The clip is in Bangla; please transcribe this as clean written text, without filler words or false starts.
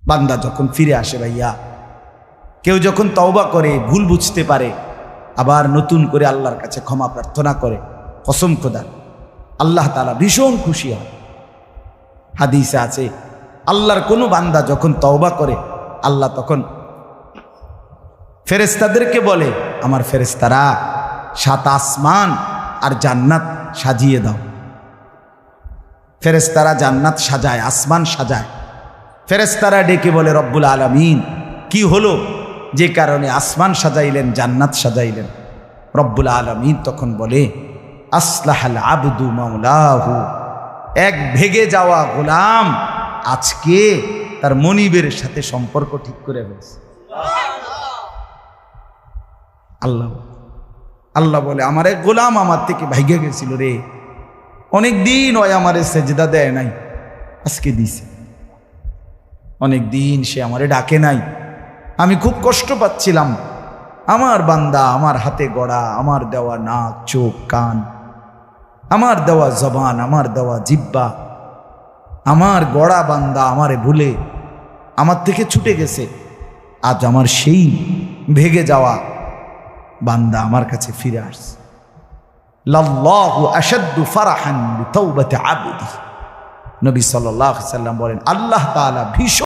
বান্দা যখন ফিরে আসে ভাইয়া, কেউ যখন তওবা করে, ভুল বুঝতে পারে, আবার নতুন করে আল্লাহর কাছে ক্ষমা প্রার্থনা করে, কসম খোদা আল্লাহ তাআলা ভীষণ খুশি হয়। হাদিসে আছে আল্লাহর কোনো বান্দা যখন তওবা করে, আল্লাহ তখন ফেরেশতাদেরকে বলে, আমার ফেরেশতারা 7 আসমান আর জান্নাত সাজিয়ে দাও। ফেরেশতারা জান্নাত সাজায়, আসমান সাজায়। ফেরেশতারা ডেকে বলে, রব্বুল আলামিন কি হলো যে কারণে আসমান সাজাইলেন, জান্নাত সাজাইলেন? রব্বুল আলামিন তখন বলে, আসলাহাল আবদু মাওলাহু, এক ভেগে যাওয়া গোলাম আজকে তার মনিবের সাথে সম্পর্ক ঠিক করে ফেলছে। আল্লাহ বলে, আমার এক গোলাম আমার থেকে ভাইগে গেছিল রে, অনেক দিন ওই আমারে সেজদা দেয় নাই, আজকে দিছে। অনেক দিন সে আমারে ডাকে নাই, আমি খুব কষ্ট পাচ্ছিলাম। আমার বান্দা আমার হাতে গড়া, আমার দেওয়া নাক, চোখ, কান, আমার দেওয়া জবান, আমার দেওয়া জিহ্বা, আমার গড়া বান্দা আমারে ভুলে আমার থেকে ছুটে গেছে। আজ আমার সেই ভেগে যাওয়া বান্দা আমার কাছে ফিরে আসছে। লাল্লাহু আশাদ্দু ফারাহান বিতাওবাতি আবদি, নবী সাল্লাল্লাহু আলাইহি ওয়াসাল্লাম বলেন, আল্লাহ তাআলা ভীষণ